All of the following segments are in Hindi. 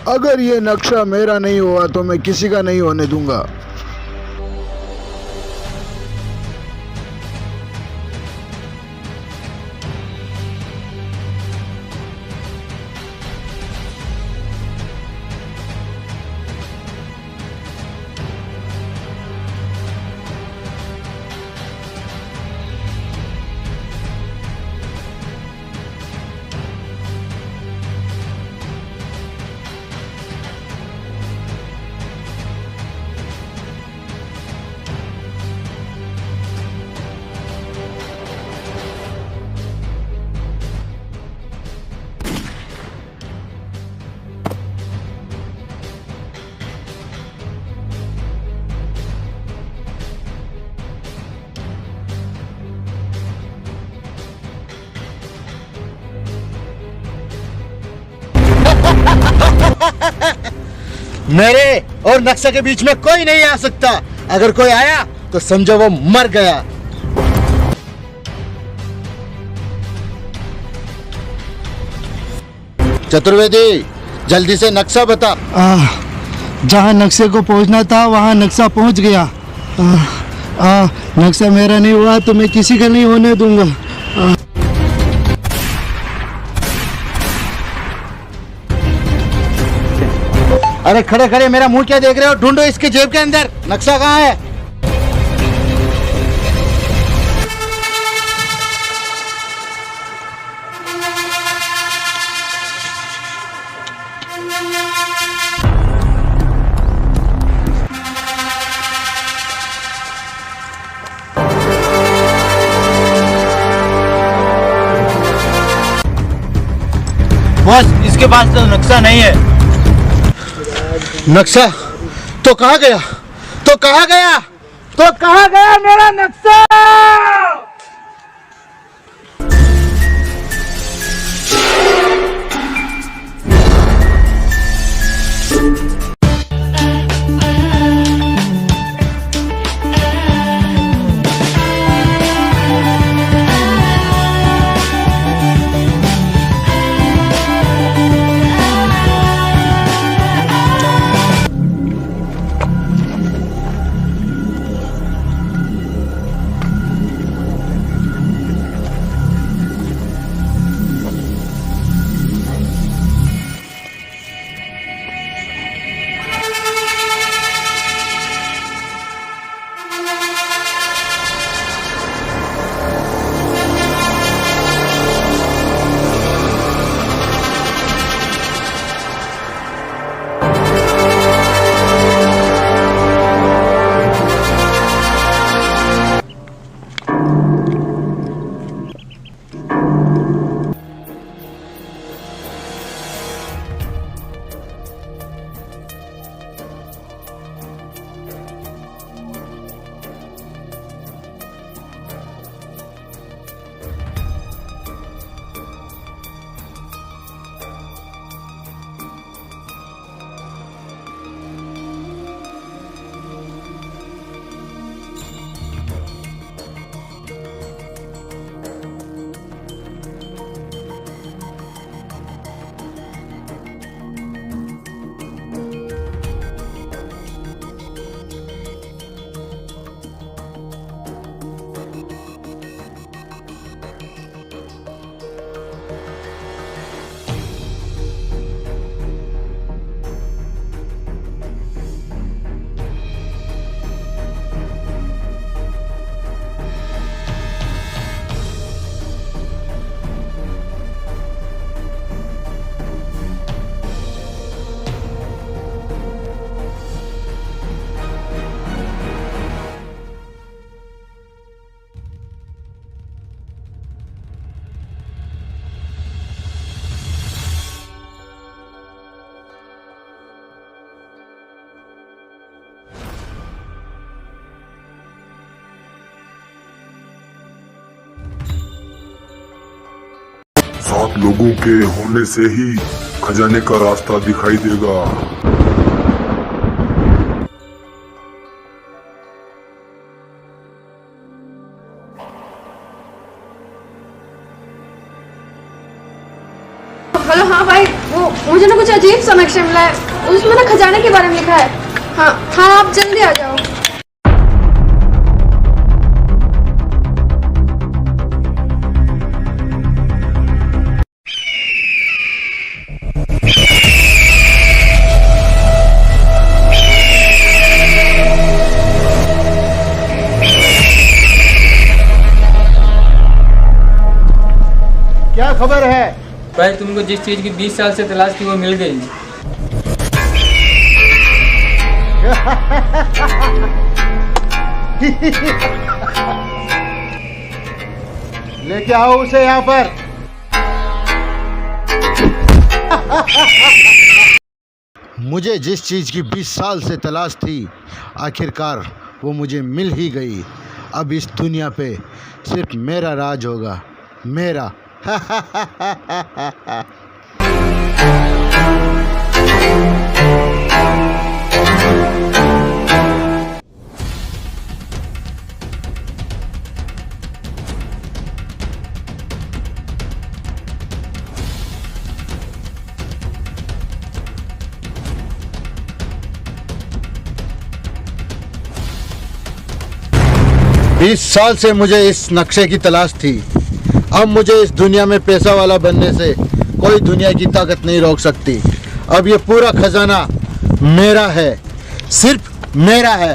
अगर ये नक्शा मेरा नहीं हुआ तो मैं किसी का नहीं होने दूंगा। मेरे और नक्शा के बीच में कोई नहीं आ सकता। अगर कोई आया तो समझो वो मर गया। चतुर्वेदी, जल्दी से नक्शा बता। जहाँ नक्शे को पहुँचना था वहाँ नक्शा पहुँच गया। नक्शा मेरा नहीं हुआ तो मैं किसी का नहीं होने दूंगा। अरे खड़े खड़े मेरा मुंह क्या देख रहे हो? ढूंढो इसके जेब के अंदर। नक्शा कहाँ है? बॉस, इसके पास तो नक्शा नहीं है। नक्शा तो कहाँ गया? तो कहाँ गया? तो कहाँ गया मेरा नक्शा? सात लोगों के होने से ही खजाने का रास्ता दिखाई देगा। हेलो, हाँ भाई, वो मुझे ना कुछ अजीब सा नक्शा मिला है, उसमें ना खजाने के बारे में लिखा है। हाँ हाँ, आप जल्दी आ जाओ। क्या खबर है? भाई तुमको जिस चीज की 20 साल से तलाश थी वो मिल गई। लेके आओ उसे यहाँ पर। मुझे जिस चीज की 20 साल से तलाश थी, आखिरकार वो मुझे मिल ही गई। अब इस दुनिया पे सिर्फ मेरा राज होगा, मेरा। बीस साल से मुझे इस नक्शे की तलाश थी। अब मुझे इस दुनिया में पैसा वाला बनने से कोई दुनिया की ताकत नहीं रोक सकती। अब ये पूरा खजाना मेरा है, सिर्फ मेरा है।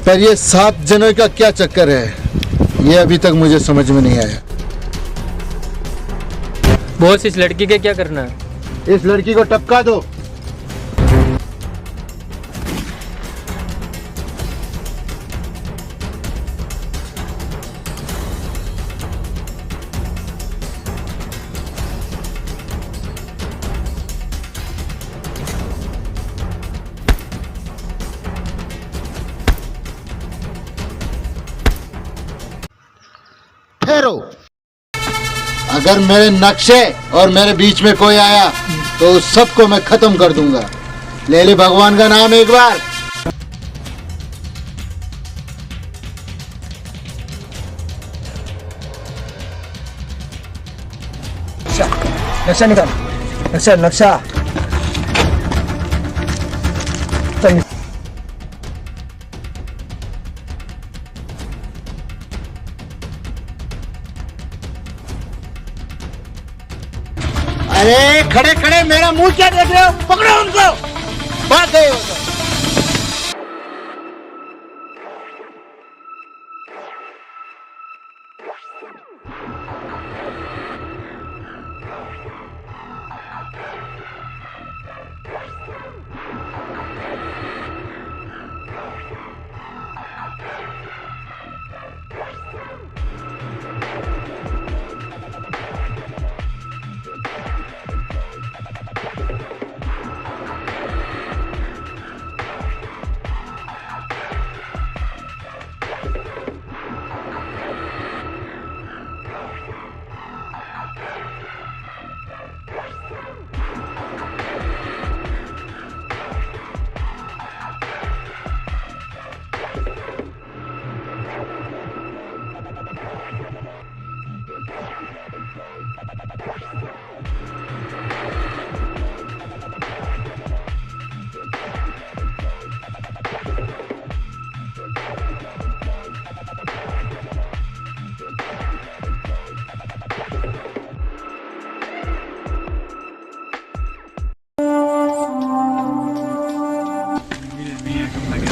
पर ये 7 जनों का क्या चक्कर है, ये अभी तक मुझे समझ में नहीं आया। बॉस, इस लड़की के क्या करना है? इस लड़की को टपका दो। ठहरो, अगर मेरे नक्शे और मेरे बीच में कोई आया तो उस सबको मैं खत्म कर दूंगा। ले ले भगवान का नाम एक बार। नक्शा निकाल, नक्शा नक्शा। अरे खड़े खड़े मेरा मुंह क्या देख रहे हो? पकड़ो उनको। भाग गए वो तो।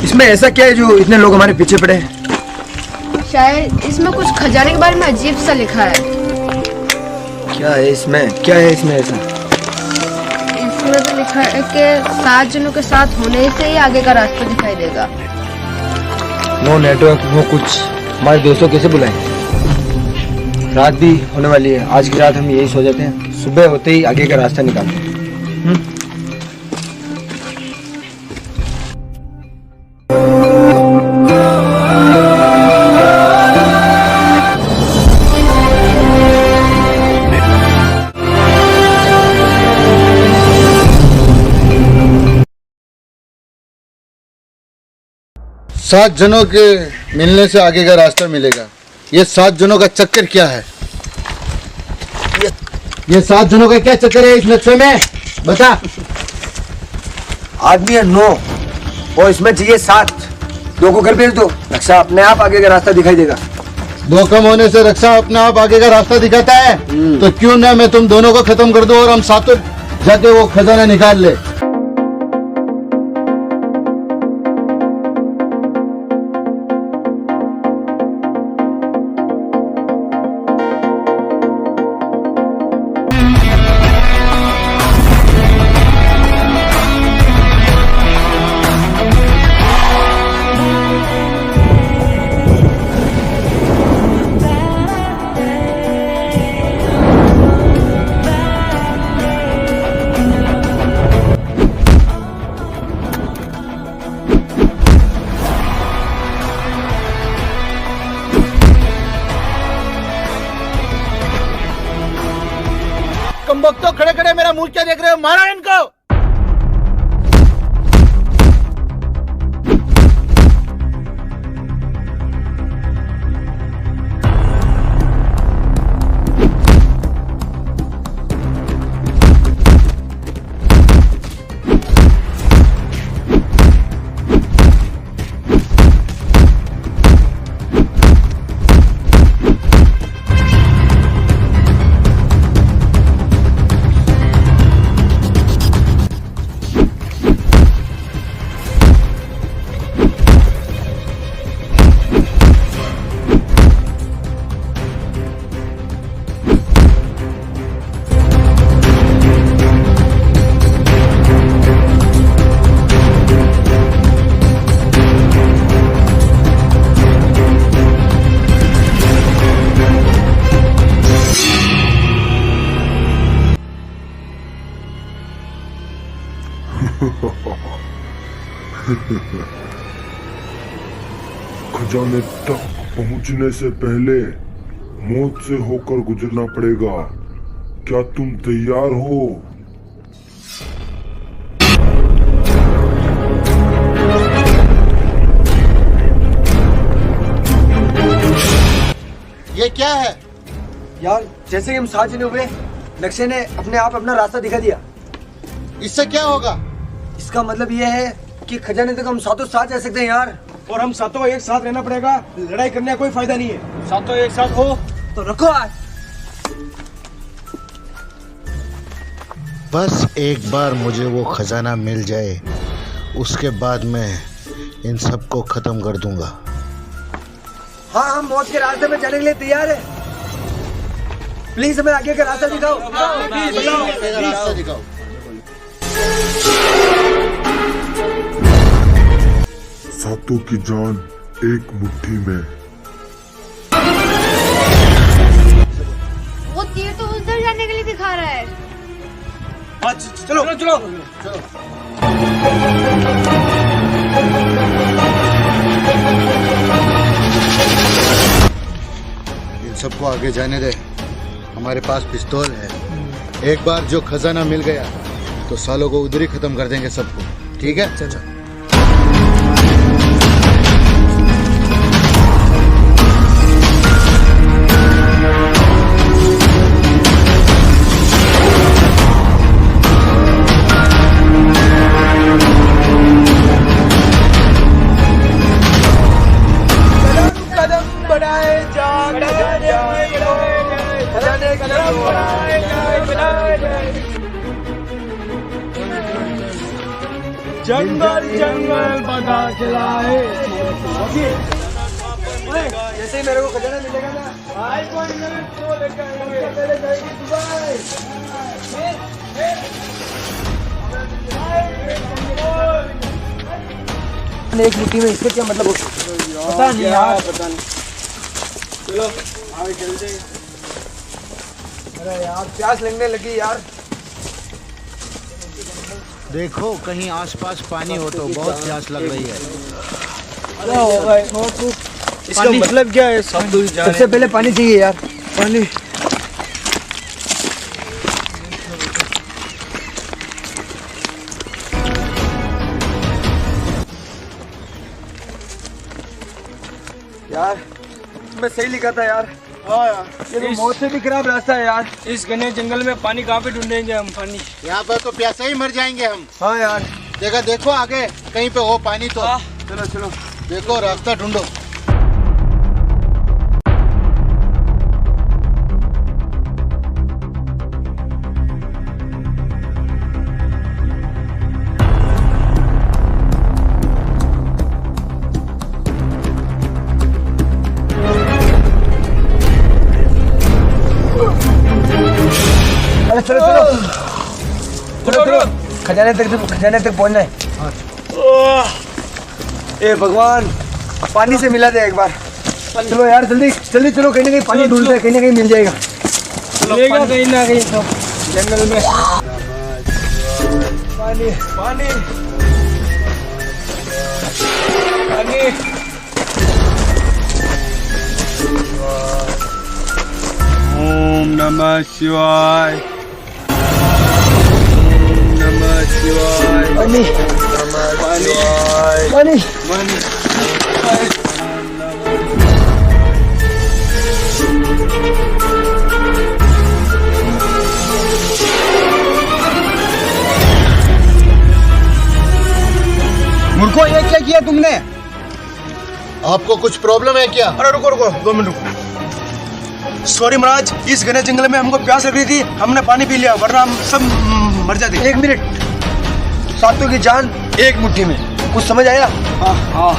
इसमें ऐसा क्या है जो इतने लोग हमारे पीछे पड़े हैं? शायद इसमें कुछ खजाने के बारे में अजीब सा लिखा है। क्या है इसमें, क्या है इसमें ऐसा? इसमें तो लिखा है कि 7 जनों के साथ होने से ही आगे का रास्ता दिखाई देगा। नो नेटवर्क, नो कुछ। हमारे दोस्तों कैसे बुलाएं? रात भी होने वाली है। आज की रात हम यही सो जाते हैं, सुबह होते ही आगे का रास्ता निकालते हैं। सात जनों के मिलने से आगे का रास्ता मिलेगा। ये 7 जनों का चक्कर क्या है? ये 7 जनों का क्या चक्कर है इस नक्शे में? बता। आदमी है 9 और इसमें चाहिए 7। 2 को घर भेज दो, नक्शा अपने आप आगे का रास्ता दिखाई देगा। 2 कम होने से रक्षा अपने आप आगे का रास्ता दिखाता है। तो क्यों ना मैं तुम दोनों को खत्म कर दूं और हम सातों जाके वो खजाना निकाल ले। कमबख्तो खड़े खड़े मेरा मुंह क्या देख रहे हो? मारा इनको। खजाने तक पहुंचने से पहले मौत से होकर गुजरना पड़ेगा। क्या तुम तैयार हो? ये क्या है यार? जैसे ही हम 7 जने हुए, नक्शे ने अपने आप अपना रास्ता दिखा दिया। इससे क्या होगा? इसका मतलब ये है कि खजाने तक हम सातों साथ जा सकते हैं यार। और हम सातों को एक साथ रहना पड़ेगा। लड़ाई करने का कोई फायदा नहीं है। सातों एक साथ हो तो रखो आज। बस एक बार मुझे वो खजाना मिल जाए, उसके बाद मैं इन सबको खत्म कर दूंगा। हाँ, हम मौत के रास्ते में चलने के लिए तैयार है। प्लीज हमें आगे का रास्ता दिखाओ। रास्ता दिखाओ। सातों की जान एक मुट्ठी में। वो तीर तो उधर जाने के लिए दिखा रहा है। चलो चलो चलो। इन सबको आगे जाने दे। हमारे पास पिस्तौल है। एक बार जो खजाना मिल गया तो सालों को उधर ही खत्म कर देंगे सबको। ठीक है? चल। जंगल जंगल पता चलाए। जैसे ही मेरे को खजाना मिलेगा ना, एक मुट्ठी में इसका क्या मतलब? पता नहीं यार, पता नहीं। चलो आगे चलते हैं। अरे यार प्यास लगने लगी यार। देखो कहीं आसपास पानी हो तो बहुत प्यास लग रही है। इसका मतलब क्या है? सब दूर जा रहे हैं। सबसे पहले पानी चाहिए यार। पानी। यार मैं सही लिखा था यार। हाँ यार, ये तो मौत से भी खराब रास्ता है यार। इस घने जंगल में पानी कहाँ पे ढूंढेंगे हम? पानी यहाँ पर तो प्यासे ही मर जाएंगे हम। हाँ यार। देखो आगे कहीं पे हो पानी तो। चलो चलो। देखो रास्ता ढूंढो। अरे चलो चलो चलो चलो, खजाने तक पहुंचना है। ए भगवान, पानी से मिला दे एक बार। चलो यार जल्दी जल्दी चलो, कहीं ना कहीं पानी ढूंढते हैं, कहीं ना कहीं मिल जाएगा। मिलेगा कहीं ना कहीं तो जंगल में। पानी पानी पानी। ओम नमः शिवाय। ओम नमः शिवाय। पानी पानी पानी पानी। मुर्खो, ये क्या किया तुमने? आपको कुछ प्रॉब्लम है क्या? अरे रुको रुको, 2 मिनट रुको। सॉरी महाराज, इस घने जंगल में हमको प्यास लग रही थी, हमने पानी पी लिया, वरना हम सब मर जाते। 1 मिनट, सातों की जान एक मुट्ठी में, कुछ समझ आया? हाँ।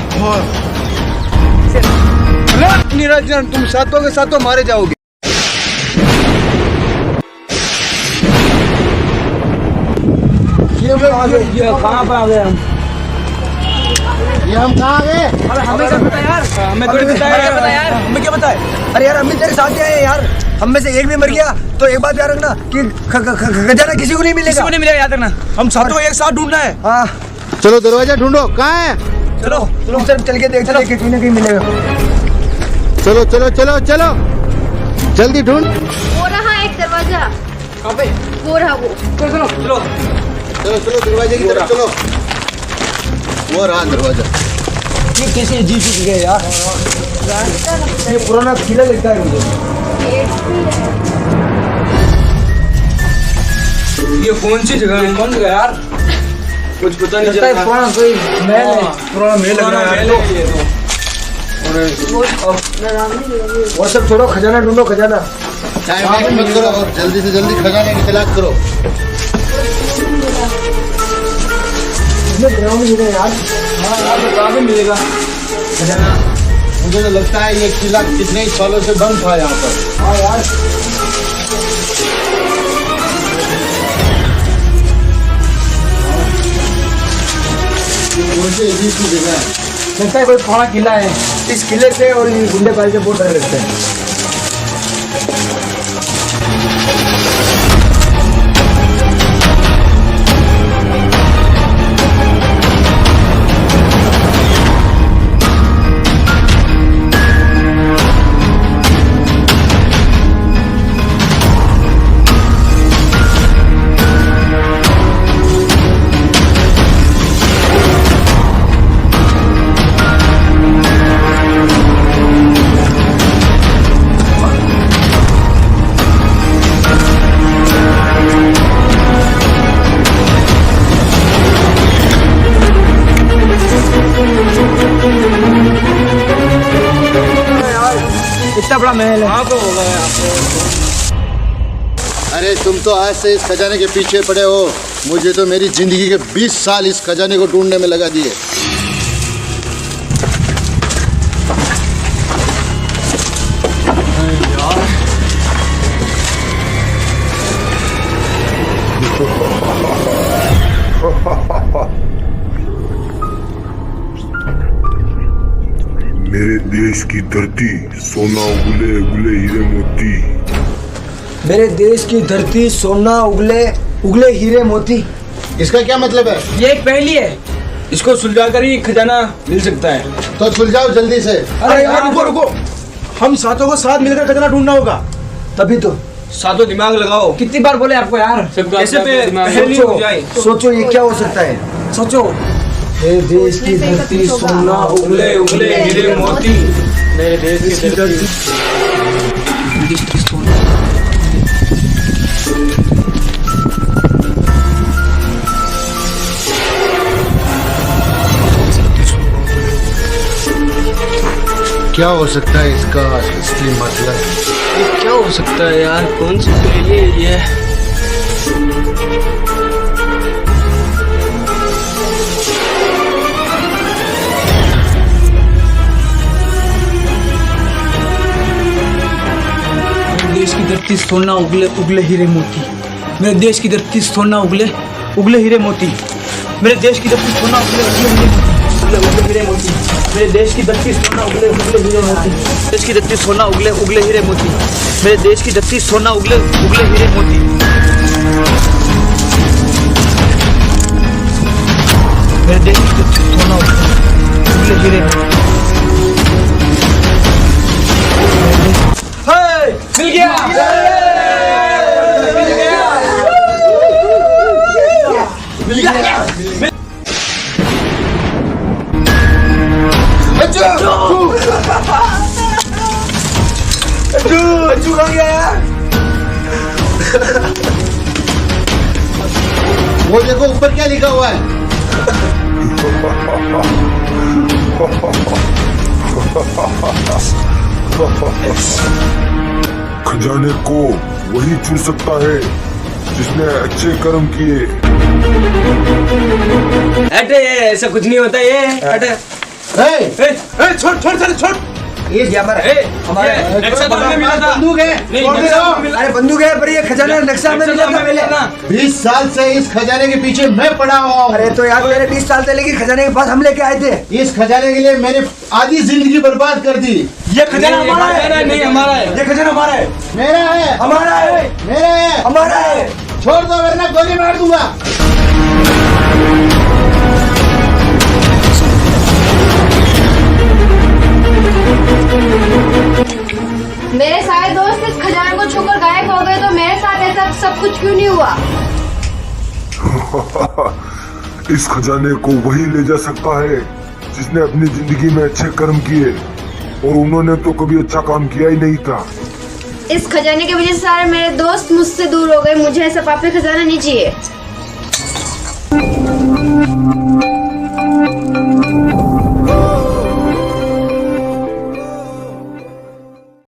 निरंजन, तुम सातों के सातों मारे जाओगे। ये कहाँ पर आ गए हम? ये हम कहाँ आ गए? अरे हमें क्या पता यार? हमें थोड़ी पता है यार। हमें क्या पता है? अरे यार, हम भी तेरे साथ आए यार। हम में से एक भी मर गया तो एक बात याद रखना कि खजाना किसी को नहीं मिलेगा। किसी को नहीं मिलेगा, याद रखना। हम सातों एक साथ ढूंढना है। हाँ चलो दरवाजा ढूंढो, कहाँ है? चलो चलो सर, चल के देख चलो, कहीं ना कहीं मिलेगा। चलो चलो चलो चलो, जल्दी ढूंढ। वो रहा एक दरवाजा। कहाँ पे? वो रहा वो। चलो चलो चलो चलो चलो दरवाजे की तरफ चलो। वो रहा दरवाजा। ये कैसे जी चुक गए यार? ये पुराना किला लगता है मुझे। ये कौन सी जगह है? कौन जगह यार? कुछ पता नहीं चलता है। पुराना कोई महल है, पुराना महल लग रहा है। और सब छोड़ो, खजाना ढूंढो, खजाना। टाइम वेस्ट मत करो और जल्दी से जल्दी खजाने की तलाश करो। ग्राउंड मिलेगा यार। हाँ यार, तो कहाँ पे मिलेगा खजाना? मुझे तो लगता है ये किला कितने ही सालों से बंद था यहाँ पर। हाँ यार, मुझे इसी की जगह है। लगता है कोई पुराना किला है। इस किले से और ये गुंडे पाल से बहुत डर लगता है। इतना बड़ा महल है। हाँ तो होगा यहाँ पे। अरे तुम तो आज से इस खजाने के पीछे पड़े हो। मुझे तो मेरी जिंदगी के 20 साल इस खजाने को ढूंढने में लगा दिए। मेरे देश की धरती सोना उगले उगले हीरे मोती। मेरे देश की धरती सोना उगले उगले हीरे मोती। इसका क्या मतलब है? ये एक पहेली है, इसको सुलझाकर ही खजाना मिल सकता है। तो सुलझाओ जल्दी से। अरे यार रुको रुको, हम सातों को साथ मिलकर खजाना ढूंढना होगा। तभी तो सातों दिमाग लगाओ। कितनी बार बोले आपको यार? कैसे पहेली हो जाए? सोचो ये क्या हो सकता है, सोचो। मेरे देश की धरती सोना उगले उगले हीरे मोती। मेरे देश की धरती क्या हो सकता है इसका असली मतलब? क्या हो सकता है यार? कौन सी पहेली है ये? मेरे देश की धरती सोना उगले उगले हीरे मोती। मेरे देश की धरती सोना उगले उगले हीरे मोती। मेरे देश की धरती सोना उगले उगले हीरे मोती। मेरे देश की धरती सोना उगले उगले हीरे मोती। देश की धरती सोना उगले उगले हीरे मोती। मेरे देश की धरती सोना उगले उगले हीरे मोती। मेरे देश की धरती सोना उगले हीरे मोती। मिल गया। अज्जू कहाँ गया यार? वो देखो ऊपर क्या लिखा हुआ है? खजाने को वही चुन सकता है जिसने अच्छे कर्म किए। अटे ऐसा कुछ नहीं होता ये। अटे छोड़ छोड़ छोड़ छोड़। ये हमारा है। नक्शा तो हमें मिला था। बंदूक है। अरे बंदूक है पर ये खजाना नक्शा हमें मिला था। 20 साल से इस खजाने के पीछे मैं पड़ा हुआ हूँ। अरे तो यार मेरे 20 साल से लेकिन खजाने के पास हम लेके आए थे। इस खजाने के लिए मैंने आधी जिंदगी बर्बाद कर दी। ये खजाना हमारा है। नहीं हमारा है। ये खजाना हमारा है। मेरा है। हमारा है। मेरा है। हमारा है। छोड़ दो वरना गोली मार दूंगा। मेरे सारे दोस्त इस खजाने को छूकर गायब हो गए, तो मेरे साथ ऐसा सब कुछ क्यों नहीं हुआ? इस खजाने को वही ले जा सकता है जिसने अपनी जिंदगी में अच्छे कर्म किए, और उन्होंने तो कभी अच्छा काम किया ही नहीं था। इस खजाने की वजह से सारे मेरे दोस्त मुझसे दूर हो गए। मुझे ऐसा पापी खजाना नहीं चाहिए।